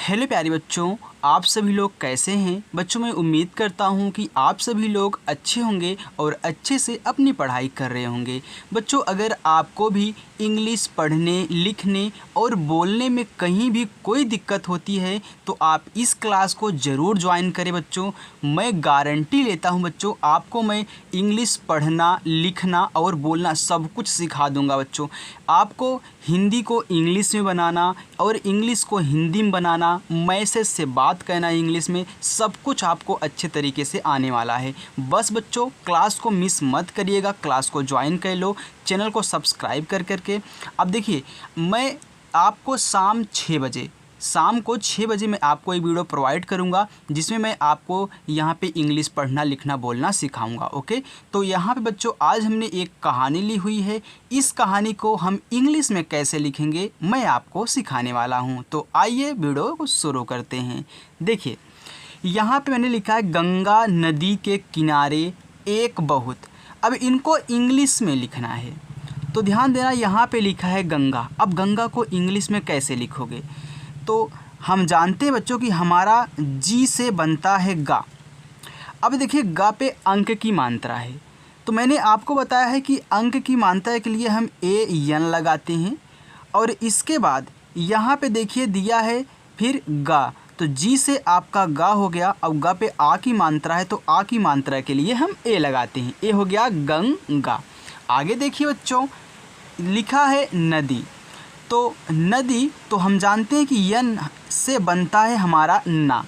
Hello प्यारे बच्चों, आप सभी लोग कैसे हैं। बच्चों मैं उम्मीद करता हूं कि आप सभी लोग अच्छे होंगे और अच्छे से अपनी पढ़ाई कर रहे होंगे। बच्चों अगर आपको भी इंग्लिश पढ़ने लिखने और बोलने में कहीं भी कोई दिक्कत होती है तो आप इस क्लास को ज़रूर ज्वाइन करें। बच्चों मैं गारंटी लेता हूं बच्चों, आपको मैं इंग्लिश पढ़ना लिखना और बोलना सब कुछ सिखा दूंगा। बच्चों आपको हिंदी को इंग्लिश में बनाना और इंग्लिश को हिंदी में बनाना, मैसेज से बात करना इंग्लिश में, सब कुछ आपको अच्छे तरीके से आने वाला है। बस बच्चों क्लास को मिस मत करिएगा, क्लास को ज्वाइन कर लो, चैनल को सब्सक्राइब कर करके। अब देखिए मैं आपको शाम को 6 बजे मैं आपको एक वीडियो प्रोवाइड करूंगा जिसमें मैं आपको यहाँ पे इंग्लिश पढ़ना लिखना बोलना सिखाऊंगा। ओके, तो यहाँ पे बच्चों आज हमने एक कहानी ली हुई है। इस कहानी को हम इंग्लिश में कैसे लिखेंगे मैं आपको सिखाने वाला हूँ। तो आइए वीडियो को शुरू करते हैं। देखिए यहाँ पे मैंने लिखा है गंगा नदी के किनारे एक बहुत। अब इनको इंग्लिश में लिखना है तो ध्यान देना, यहाँ पे लिखा है गंगा। अब गंगा को इंग्लिश में कैसे लिखोगे, तो हम जानते हैं बच्चों कि हमारा जी से बनता है गा। अब देखिए गा पे अंक की मात्रा है, तो मैंने आपको बताया है कि अंक की मात्रा के लिए हम ए यन लगाते हैं और इसके बाद यहाँ पे देखिए दिया है फिर गा, तो जी से आपका गा हो गया। अब गा पे आ की मात्रा है तो आ की मात्रा के लिए हम ए लगाते हैं, ए हो गया गंगा। आगे देखिए बच्चों लिखा है नदी, तो नदी तो हम जानते हैं कि यन से बनता है हमारा ना।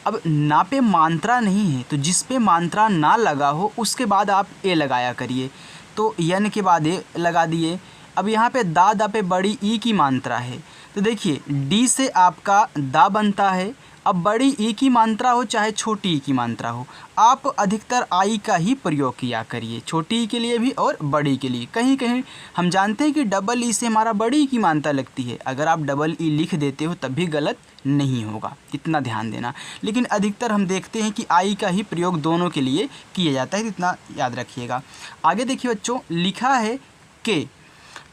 अब ना पे मात्रा नहीं है तो जिस पे मात्रा ना लगा हो उसके बाद आप ए लगाया करिए, तो यन के बाद ए लगा दिए। अब यहाँ पे दा पे बड़ी ई की मात्रा है तो देखिए डी से आपका दा बनता है। अब बड़ी ई की मात्रा हो चाहे छोटी ई की मात्रा हो, आप अधिकतर आई का ही प्रयोग किया करिए, छोटी ई के लिए भी और बड़ी के लिए। कहीं कहीं हम जानते हैं कि डबल ई से हमारा बड़ी ई की मात्रा लगती है, अगर आप डबल ई लिख देते हो तब भी गलत नहीं होगा, इतना ध्यान देना। लेकिन अधिकतर हम देखते हैं कि आई का ही प्रयोग दोनों के लिए किया जाता है, इतना याद रखिएगा। आगे देखिए बच्चों लिखा है के,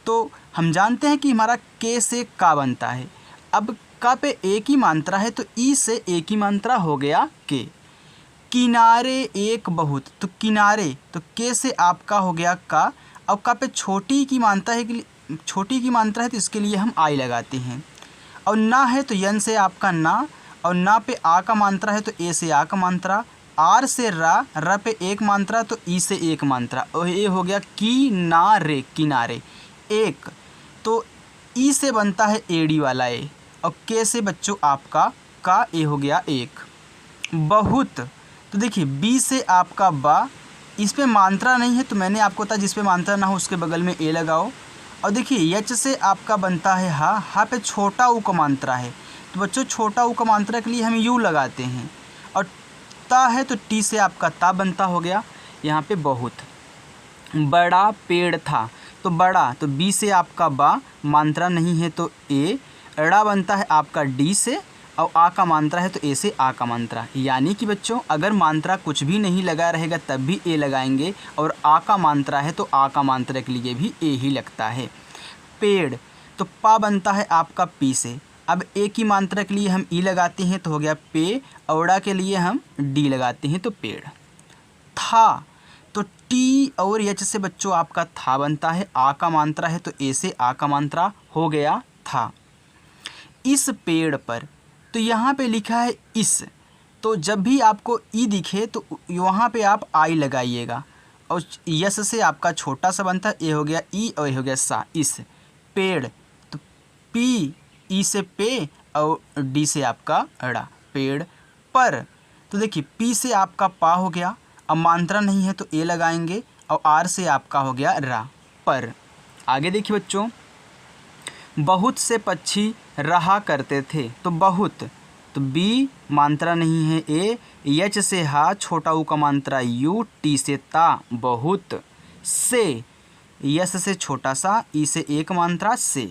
तो हम जानते हैं कि हमारा के से का बनता है। अब का पे ए की मात्रा है तो ई से ए की मात्रा हो गया के। किनारे एक बहुत, तो किनारे तो के से आपका हो गया का। अब का पे छोटी की मात्रा है कि छोटी की मात्रा है तो इसके लिए हम आई लगाते हैं। और ना है तो यन से आपका ना, और ना पे आ का मात्रा है तो ए से आ का मात्रा, आर से रा पे एक मात्रा तो ई से एक मात्रा, और ये हो गया किनारे किनारे एक। तो ई से बनता है एड़ी वाला ए, और के से बच्चों आपका का ए हो गया एक। बहुत, तो देखिए बी से आपका बा, इस पे मात्रा नहीं है तो मैंने आपको बताया जिस पे मात्रा ना हो उसके बगल में ए लगाओ। और देखिए यच से आपका बनता है हा पे छोटा ऊ का मात्रा है तो बच्चों छोटा ऊ का मात्रा के लिए हम यू लगाते हैं। और ता है तो टी से आपका ता बनता हो गया यहाँ पे बहुत। बड़ा पेड़ था, तो बड़ा तो बी से आपका बा, मात्रा नहीं है तो ए, अड़ा बनता है आपका डी से, और आ का मात्रा है तो ए से आ का मात्रा। यानी कि बच्चों अगर मात्रा कुछ भी नहीं लगा रहेगा तब भी ए लगाएंगे, और आ का मात्रा है तो आ का मात्रा के लिए भी ए ही लगता है। पेड़ तो पा बनता है आपका पी से, अब ए की मात्रा के लिए हम ई लगाते हैं तो हो गया पे, औड़ा के लिए हम डी लगाते हैं तो पेड़। था तो टी और एच से बच्चों आपका था बनता है, आ का मात्रा है तो ए से आ का मात्रा हो गया था। इस पेड़ पर, तो यहाँ पे लिखा है इस, तो जब भी आपको ई दिखे तो वहाँ पे आप आई लगाइएगा, और यस से आपका छोटा सा बनता है, ए हो गया ई और ए हो गया सा। इस पेड़ तो पी ई से पे और डी से आपका अड़ा, पेड़ पर, तो देखिए पी से आपका पा हो गया, अब मात्रा नहीं है तो ए लगाएंगे, और आर से आपका हो गया रा, पर। आगे देखिए बच्चों बहुत से पक्षी रहा करते थे, तो बहुत तो बी मात्रा नहीं है ए, एच से हा छोटा ऊ का मात्रा यू, टी से ता बहुत, से यस से छोटा सा ई से एक मात्रा से।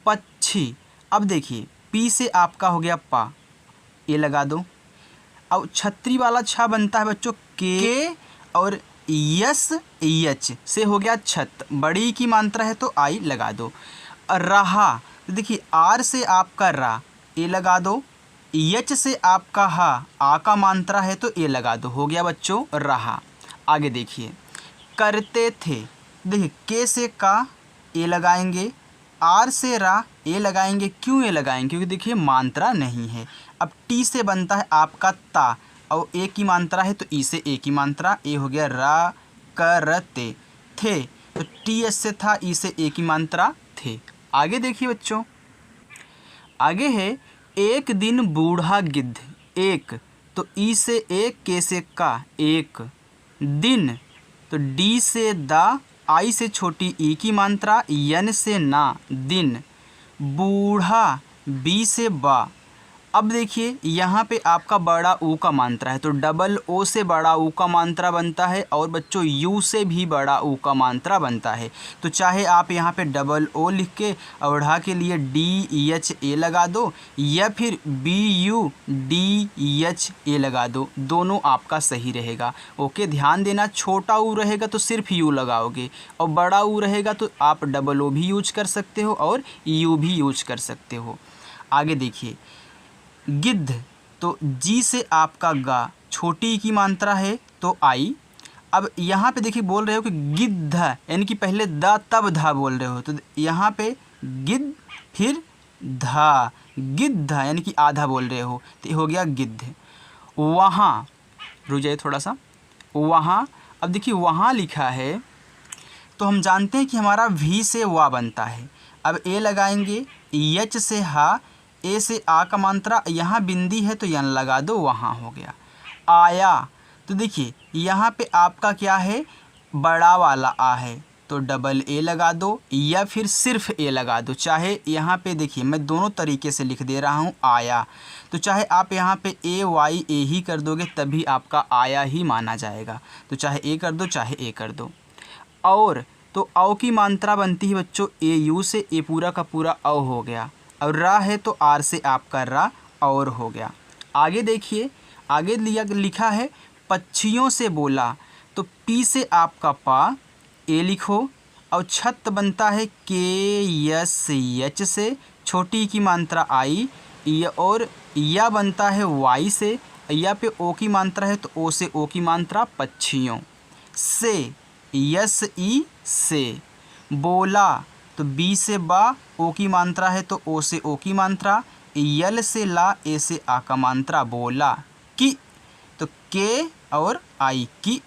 पक्षी, अब देखिए पी से आपका हो गया पा, ए लगा दो। अब छतरी वाला छा बनता है बच्चों के, और यस एच से हो गया छत, बड़ी की मात्रा है तो आई लगा दो। रहा, तो देखिए आर से आपका रा, ए लगा दो, यच से आपका हा, आ का मात्रा है तो ए लगा दो, हो गया बच्चों रहा। आगे देखिए करते थे, देखिए के से का ए लगाएंगे, आर से रा ए लगाएंगे। क्यों ए लगाएंगे? क्योंकि देखिए मात्रा नहीं है। अब टी से बनता है आपका ता और ए की मात्रा है तो ई से ए की मात्रा, ए हो गया रा करते थे, तो टी एस से था, ई से ए की मात्रा थे। आगे देखिए बच्चों, आगे है एक दिन बूढ़ा गिद्ध, एक तो ई से एक, के से का एक, दिन तो डी से दा, आई से छोटी ई की मात्रा, यन से ना दिन, बूढ़ा बी से बा। अब देखिए यहाँ पे आपका बड़ा ऊ का मात्रा है तो डबल ओ से बड़ा ऊ का मात्रा बनता है और बच्चों यू से भी बड़ा ऊ का मात्रा बनता है। तो चाहे आप यहाँ पे डबल ओ लिख के अवढ़ा के लिए डी एच ए लगा दो या फिर B U D H A लगा दो, दोनों आपका सही रहेगा। ओके, ध्यान देना, छोटा ऊ रहेगा तो सिर्फ यू लगाओगे और बड़ा ऊ रहेगा तो आप डबल ओ भी यूज कर सकते हो और यू भी यूज कर सकते हो। आगे देखिए गिद्ध तो जी से आपका गा, छोटी की मात्रा है तो आई। अब यहाँ पे देखिए बोल रहे हो कि गिद्ध, यानी कि पहले दा तब धा बोल रहे हो, तो यहाँ पे गिद्ध फिर धा, गिद्ध यानी कि आधा बोल रहे हो तो ये हो गया गिद्ध। वहाँ, रुक जाइए थोड़ा सा, वहाँ, अब देखिए वहाँ लिखा है तो हम जानते हैं कि हमारा वी से वा बनता है। अब ए लगाएंगे, यच से हा, ए से आ का मात्रा, यहाँ बिंदी है तो यन लगा दो, वहाँ हो गया। आया तो देखिए यहाँ पे आपका क्या है, बड़ा वाला आ है तो डबल ए लगा दो या फिर सिर्फ ए लगा दो। चाहे यहाँ पे देखिए मैं दोनों तरीके से लिख दे रहा हूँ आया, तो चाहे आप यहाँ पे ए वाई ए ही कर दोगे तभी आपका आया ही माना जाएगा। तो चाहे ए कर दो चाहे ए कर दो। और तो औ की मात्रा बनती है बच्चों ए यू से, ए पूरा का पूरा औ हो गया, और रा है तो आर से आपका रा और हो गया। आगे देखिए, आगे लिखा है पक्षियों से बोला, तो पी से आपका पा, ए लिखो, और छत बनता है के यस एच से, छोटी की मात्रा आई, और या बनता है वाई से, या पे ओ की मात्रा है तो ओ से ओ की मात्रा, पक्षियों से यस ई से, बोला तो बी से बा, ओ की मात्रा है तो ओ से ओ की मात्रा, यल से ला, ए से आ का मात्रा, बोला कि तो के और आई की,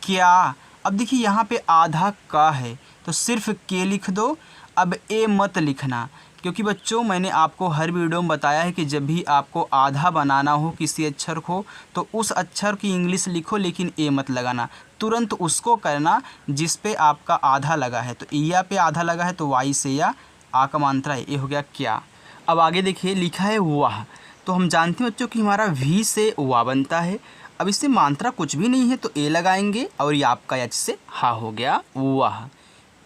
क्या। अब देखिए यहाँ पे आधा का है तो सिर्फ के लिख दो, अब ए मत लिखना, क्योंकि बच्चों मैंने आपको हर वीडियो में बताया है कि जब भी आपको आधा बनाना हो किसी अक्षर को तो उस अक्षर की इंग्लिश लिखो लेकिन ए मत लगाना, तुरंत उसको करना जिस पे आपका आधा लगा है। तो या पे आधा लगा है तो वाई से या आ का मात्रा है, ये हो गया क्या। अब आगे देखिए लिखा है वाह, तो हम जानते हैं बच्चों कि हमारा वी से वाह बनता है। अब इससे मात्रा कुछ भी नहीं है तो ए लगाएंगे और ये आपका एच से हा हो गया वाह।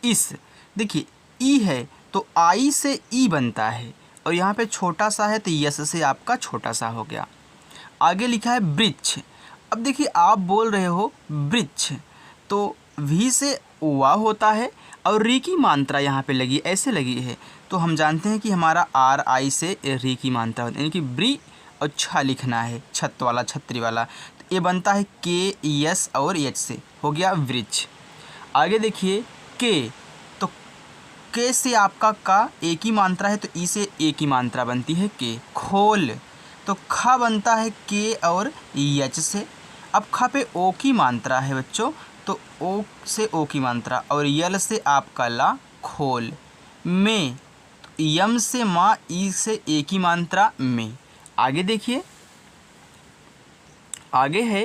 इस देखिए ई है तो आई से ई बनता है और यहाँ पे छोटा सा है तो यस से आपका छोटा सा हो गया। आगे लिखा है वृक्ष, अब देखिए आप बोल रहे हो वृक्ष तो वी से वाह होता है और री की मात्रा यहाँ पे लगी, ऐसे लगी है, तो हम जानते हैं कि हमारा आर आई से री की मात्रा होती है, यानी कि ब्री और छा लिखना है, छत वाला छतरी वाला, तो ये बनता है के यस और एच से, हो गया वृक्ष। आगे देखिए के, तो के से आपका का ए की मात्रा है तो ई से ए की मात्रा बनती है के। खोल तो खा बनता है के और एच से, अब खा पे ओ की मात्रा है बच्चों तो ओ से ओ की मात्रा और यल से आपका ला, खोल। में तो यम से माँ, ई से ए की मात्रा में। आगे देखिए आगे है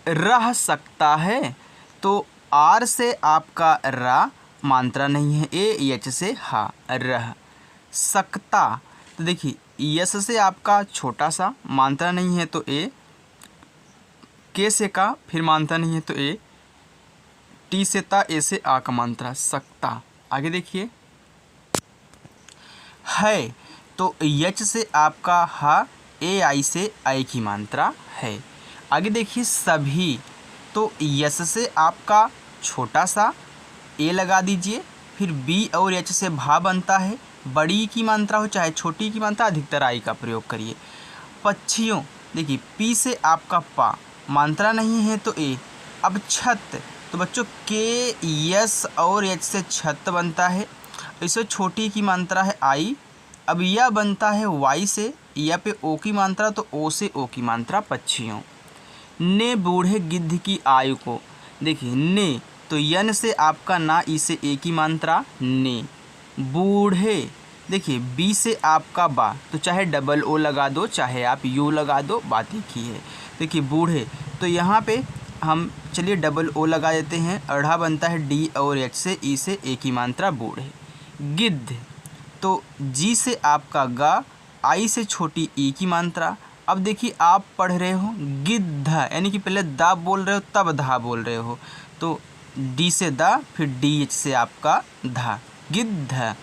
रह सकता है, तो आर से आपका रा, मात्रा नहीं है, ए एच से हा, रह सकता, तो देखिए यस से आपका छोटा सा, मात्रा नहीं है तो ए, के से का, फिर मात्रा नहीं है तो ए, टी से ता, ए से आ का मात्रा, सकता। आगे देखिए है, तो यच से आपका हा, ए आई से आई की मात्रा है। आगे देखिए सभी, तो यस से आपका छोटा सा ए लगा दीजिए, फिर बी और एच से भा बनता है, बड़ी की मात्रा हो चाहे छोटी की मात्रा, अधिकतर आई का प्रयोग करिए। पक्षियों, देखिए पी से आपका पा, मात्रा नहीं है तो ए। अब छत, तो बच्चों के यस और एच से छत बनता है, इससे छोटी की मात्रा है आई। अब यह बनता है वाई से, या पे ओ की मात्रा, तो ओ से ओ की मात्रा पक्षियों। ने बूढ़े गिद्ध की आयु को, देखिए ने, तो यन से आपका ना, ई से ए की मात्रा ने। बूढ़े, देखिए बी से आपका बा, तो चाहे डबल ओ लगा दो चाहे आप यू लगा दो, बात एक ही है। देखिए बूढ़े, तो यहाँ पे हम चलिए डबल ओ लगा देते हैं, अढ़ा बनता है डी और एच से, ई से ए की मात्रा बूढ़े। गिद्ध, तो जी से आपका गा, आई से छोटी ई की मात्रा। अब देखिए आप पढ़ रहे हो गिद्ध, यानी कि पहले दा बोल रहे हो तब धा बोल रहे हो, तो डी से दा, फिर डी एच से आपका धा, गिद्ध।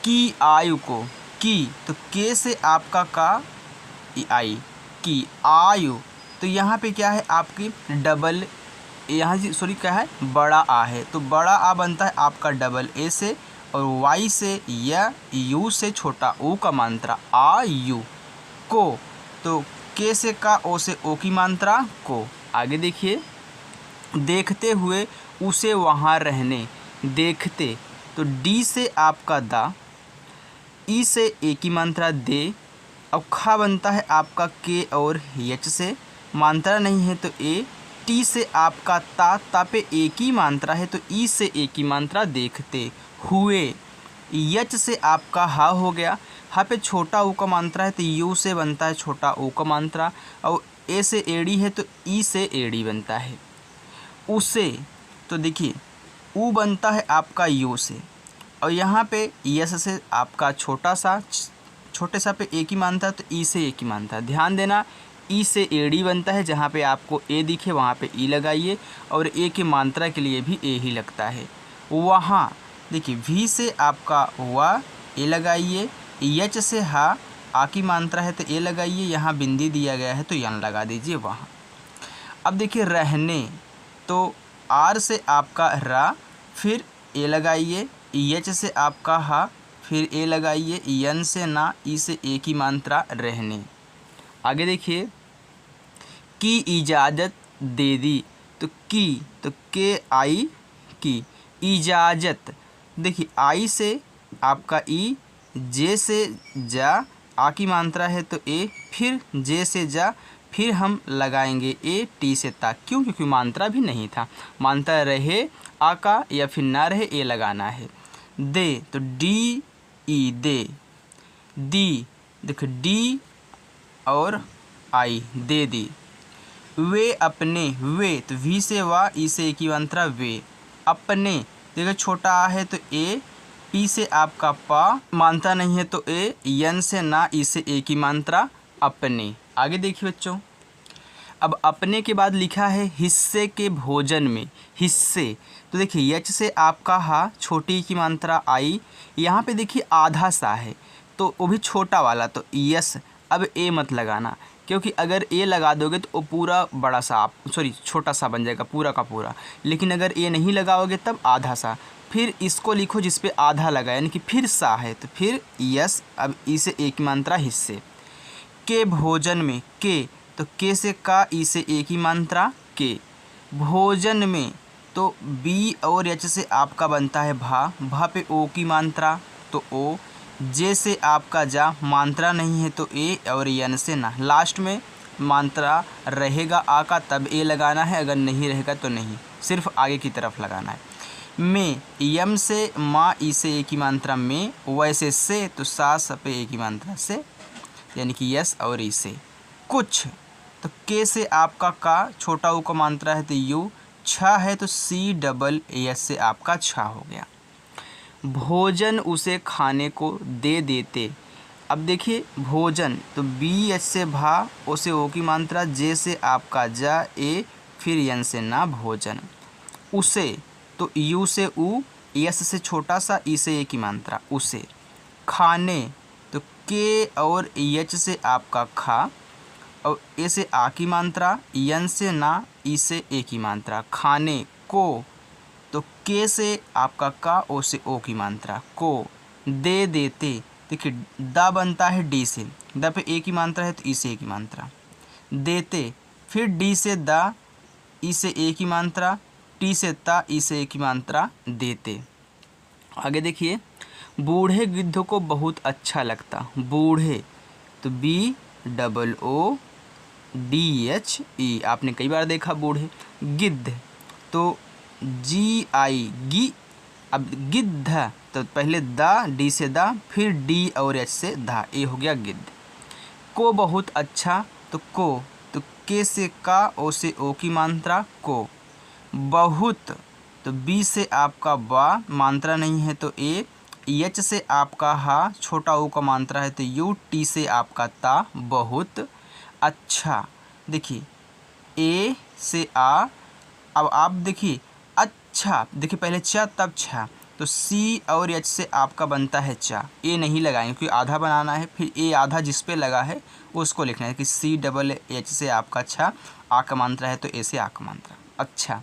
की आयु को, की, तो के से आपका का, आई, की आयु, तो यहाँ पे क्या है आपकी डबल, यहाँ से सॉरी क्या है बड़ा आ है, तो बड़ा आ बनता है आपका डबल ए से, और वाई से या यू से छोटा ओ का मात्रा आ यू। को, तो के से का, ओ से ओ की मात्रा को। आगे देखिए, देखते हुए उसे वहाँ रहने, देखते, तो डी से आपका दा, ई से ए की मात्रा दे। अब खा बनता है आपका के और एच से, मात्रा नहीं है तो ए। टी से आपका ता, ता पे ए की मात्रा है तो ई से ए की मात्रा देखते हुए। यच से आपका हा हो गया, हा पे छोटा ओ का मात्रा है तो यू से बनता है छोटा ओ का मात्रा, और ए से एड़ी है तो ई से एड़ी बनता है। उसे, तो देखिए ऊ बनता है आपका यू से, और यहाँ पे यस से आपका छोटा सा, छोटे सा पे ए की मात्रा तो ई से ए की मात्रा। ध्यान देना ई से एड़ी बनता है, जहाँ पे आपको ए दिखे वहाँ पे ई लगाइए, और ए की मात्रा के लिए भी ए ही लगता है। वहाँ, देखिए वी से आपका वा, ए लगाइए। एच से हा, आ की मात्रा है तो ए लगाइए, यहाँ बिंदी दिया गया है तो यन लगा दीजिए वहाँ। अब देखिए रहने, तो आर से आपका रा, फिर ए लगाइए। एच से आपका हा, फिर ए लगाइए। यन से ना, ई से ए की मात्रा रहने। आगे देखिए, की इजाज़त दे दी, तो की, तो के आई की, इजाज़त, देखिए आई से आपका ई, जे से जा, आ की मात्रा है तो ए, फिर जे से जा, फिर हम लगाएंगे ए, टी से ता, क्यों, क्योंकि मात्रा भी नहीं था, मात्रा रहे आ का या फिर ना रहे ए लगाना है। दे, तो डी ई दे, दी, देखो डी और आई दे दी। वे अपने, वे, तो वी से वा, ई से ए की मात्रा वे। अपने, देखो छोटा आ है तो ए, पी से आपका पा, मात्रा नहीं है तो ए, यन से ना, ई से ए की मात्रा अपने। आगे देखिए बच्चों, अब अपने के बाद लिखा है हिस्से के भोजन में, हिस्से, तो देखिए यच से आपका हा, छोटी की मात्रा आई। यहाँ पे देखिए आधा सा है तो वो भी छोटा वाला, तो यस। अब ए मत लगाना, क्योंकि अगर ए लगा दोगे तो वो पूरा बड़ा सा, आप सॉरी छोटा सा बन जाएगा पूरा का पूरा, लेकिन अगर ए नहीं लगाओगे तब आधा सा। फिर इसको लिखो जिस पे आधा लगा, यानी कि फिर सा है तो फिर यस। अब ई से ए की मात्रा हिस्से। के भोजन में, के, तो के से का, ई से ए की मात्रा के। भोजन में, तो बी और एच से आपका बनता है भा, भा पे ओ की मात्रा तो ओ। जे से आपका जा, मात्रा नहीं है तो ए, और यन से ना। लास्ट में मात्रा रहेगा आ का तब ए लगाना है, अगर नहीं रहेगा तो नहीं, सिर्फ आगे की तरफ लगाना है। में, यम से माँ, ई से ए की मात्रा में, वैसे से, तो सा सपे ए की मात्रा से, यानी कि यस और ई से। कुछ, तो के से आपका का, छोटा ऊ का मात्रा है तो यू। छा है तो सी डबल एस से आपका छा हो गया। भोजन उसे खाने को दे देते। अब देखिए भोजन, तो बी एच से भा, ओ से ओ की मात्रा, जे से आपका जा, ए, फिर यन से ना, भोजन। उसे, तो यू से ऊ, यस से छोटा सा, ई से ए की मात्रा उसे। खाने, तो के और एच से आपका खा, और ए से आ की मात्रा, यन से ना, ई से ए की मात्रा। खाने को, तो के से आपका का, ओ से ओ की मात्रा को। दे देते, देखिए दा बनता है डी से, द पे ए की मात्रा है तो ई से ए की मात्रा। देते, फिर डी से दा, ई से ए की मात्रा, टी से ता, ई से ए की मात्रा देते। आगे देखिए, बूढ़े गिद्ध को बहुत अच्छा लगता। बूढ़े तो B double O D H E, आपने कई बार देखा बूढ़े। गिद्ध तो जी आई गी, अब गिद्ध तो पहले दा, डी से दा, फिर डी और एच से धा, ये हो गया गिद्ध। को बहुत अच्छा तो को, तो के से का, ओ से ओ की मात्रा को। बहुत तो बी से आपका बा, मात्रा नहीं है तो ए, एच से आपका हा, छोटा ओ का मात्रा है तो यू, टी से आपका ता, बहुत अच्छा। देखिए ए से आ, अब आप देखिए अच्छा, देखिए पहले चा तब छा, तो सी और एच से आपका बनता है चा, ए नहीं लगाएंगे क्योंकि आधा बनाना है, फिर ए आधा जिस पे लगा है उसको लिखना है कि सी डबल एच से आपका छा, आ का मात्रा है तो ए से आ का मात्रा। अच्छा,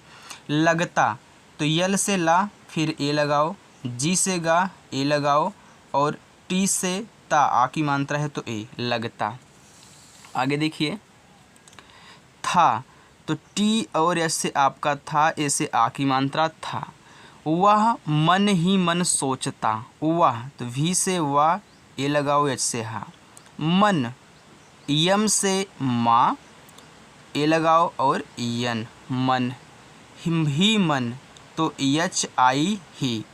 लगता तो यल से ला, फिर ए लगाओ, जी से गा, ए लगाओ, और टी से ता, आ की मात्रा है तो ए, लगता। आगे देखिए, था तो टी और एस से आपका था, ए से आ की मात्रा था। वह मन ही मन सोचता। वह तो वी से वाह, ए लगाओ, एच से हा। मन यम से माँ, ए लगाओ और यन, मन। ही मन तो एच आई ही,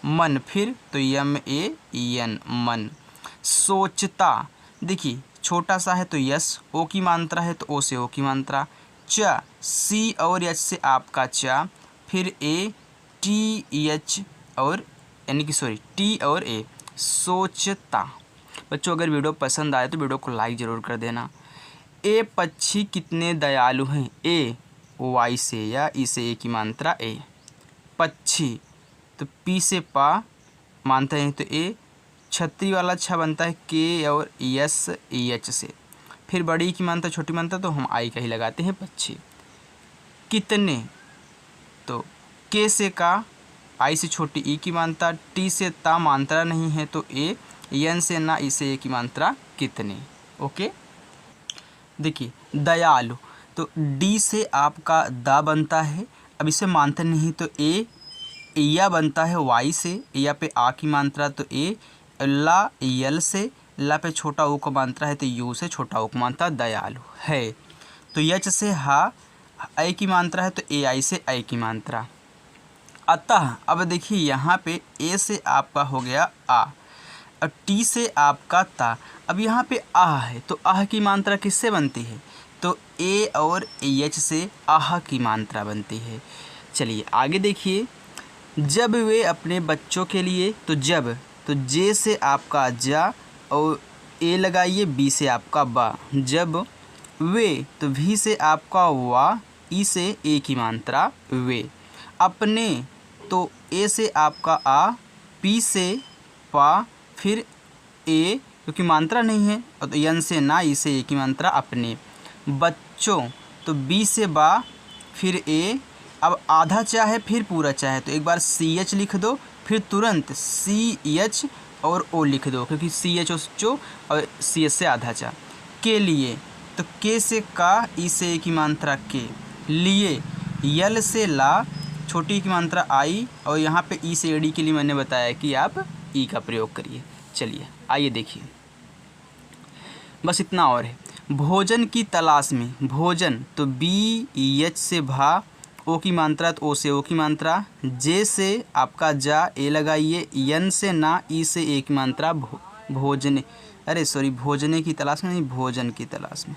मन, फिर तो यम ए यन, मन। सोचता, देखिए छोटा सा है तो यस, ओ की मात्रा है तो ओ से ओ की मात्रा। च सी और एच से आपका चा, फिर ए टी एच और यानी कि सॉरी टी और ए, सोचता। बच्चों अगर वीडियो पसंद आए तो वीडियो को लाइक ज़रूर कर देना। ए पक्षी कितने दयालु हैं। ए वाई से या ई से ए की मात्रा ए। पक्षी तो पी से पा, मानते हैं तो ए। छतरी वाला छा बनता है के और एस ई एच से। फिर बड़ी की मात्रा छोटी मात्रा तो हम आई का ही लगाते हैं, पक्षी। कितने तो के से का, आई से छोटी ई की मात्रा, टी से ता, मात्रा नहीं है तो ए, यन से ना, ई से ए की मात्रा कितने। ओके, देखिए दयालु तो डी से आपका दा बनता है, अब इसे मात्रा नहीं तो ए, या बनता है वाई से, या पे आ की मात्रा तो ए, ला यल से, ला पे छोटा ओ का मात्रा है तो यू से छोटा ओ का मात्रा, दयालु है। तो यच से हा, आई की मात्रा है तो ए आई से आई की मात्रा। अतः अब देखिए यहाँ पे ए से आपका हो गया आ, और टी से आपका ता। अब यहाँ पे आह है तो आह की मात्रा किससे बनती है, तो ए और एच से आह की मात्रा बनती है। चलिए आगे देखिए, जब वे अपने बच्चों के लिए, तो जब तो जे से आपका जा और ए लगाइए, बी से आपका बा। जब वे तो भी से आपका वा, ई से ए की मात्रा वे। अपने तो ए से आपका आ, पी से पा, फिर ए क्योंकि मात्रा नहीं है, और तो यन से ना, ई से ए की मात्रा अपने। बच्चों तो बी से बा, फिर ए, अब आधा चाहे फिर पूरा चाहे तो एक बार सी एच लिख दो, फिर तुरंत सी एच और ओ लिख दो, क्योंकि सी एच चो और सी एच से आधा चा। के लिए तो के से का, ई से ए की मात्रा के। लिए यल से ला, छोटी की मात्रा आई, और यहाँ पे ई से डी के लिए मैंने बताया कि आप ई का प्रयोग करिए। चलिए आइए देखिए, बस इतना और है। भोजन की तलाश में, भोजन तो बी एच से भा, ओ की मात्रा तो ओ से ओ की मात्रा। जे से आपका जा, ए लगाइए, यन से ना, ई से ए की मात्रा भोजने, अरे सॉरी भोजने की तलाश में नहीं, भोजन की तलाश में।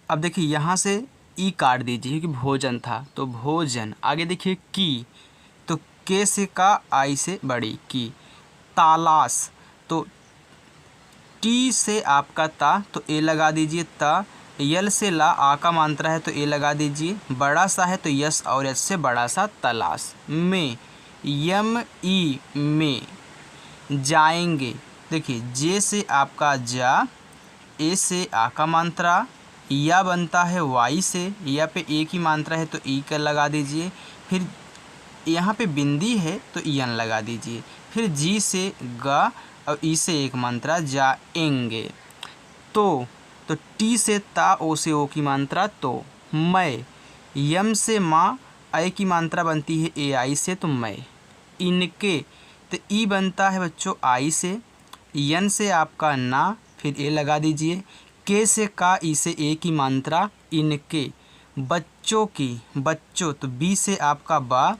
अब देखिए यहाँ से ई काट दीजिए क्योंकि भोजन था तो भोजन। आगे देखिए की तो के से का, आई से बड़ी की। तालाश तो टी से आपका ता तो ए लगा दीजिए ता, यल से ला, आ का मात्रा है तो ए लगा दीजिए, बड़ा सा है तो यस और एच से बड़ा सा, तलाश। में यम ई में। जाएंगे देखिए जे से आपका जा, ए से आ का मात्रा, या बनता है वाई से, या पे ए की मात्रा है तो ई का लगा दीजिए, फिर यहाँ पे बिंदी है तो यन लगा दीजिए, फिर जी से गा, और ई से एक मात्रा जाएंगे। तो टी से ता, ओ से ओ की मात्रा तो, मैं, यम से माँ, आई की मात्रा बनती है ए आई से तो मैं, इनके, तो ई बनता है बच्चों आई से, यन से आपका ना, फिर ए लगा दीजिए, के से का, ई से ए की मात्रा इनके, बच्चों की, बच्चों, तो बी से आपका बा,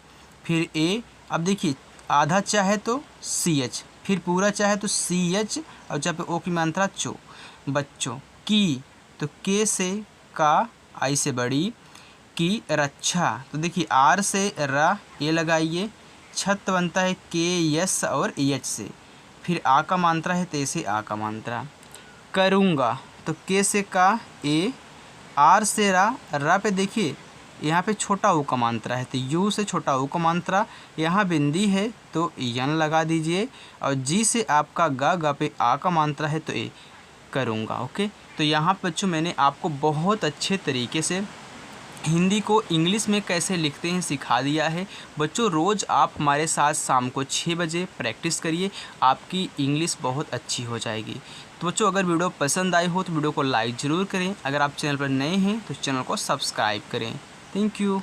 फिर ए, अब देखिए आधा चाहे तो सी एच, फिर पूरा चाहे तो सी एच, और जहाँ पे ओ की मात्रा चो, बच्चों की, तो के से का, आई से बड़ी, की रक्षा, तो देखिए आर से रा, ये लगाइए, छत बनता है के यस और एच से, फिर आ का मात्रा है ते से आ का मात्रा, करूँगा, तो के से का ए, आर से रा पे देखिए यहाँ पे छोटा ऊ का मात्रा है तो यू से छोटा ऊ का मात्रा, यहाँ बिंदी है तो यन लगा दीजिए, और जी से आपका गा पे आ का मात्रा है तो ए, करूँगा। ओके, तो यहाँ पर बच्चों मैंने आपको बहुत अच्छे तरीके से हिंदी को इंग्लिश में कैसे लिखते हैं सिखा दिया है। बच्चों रोज़ आप हमारे साथ शाम को 6 बजे प्रैक्टिस करिए, आपकी इंग्लिश बहुत अच्छी हो जाएगी। तो बच्चों अगर वीडियो पसंद आई हो तो वीडियो को लाइक ज़रूर करें, अगर आप चैनल पर नए हैं तो चैनल को सब्सक्राइब करें। Thank you.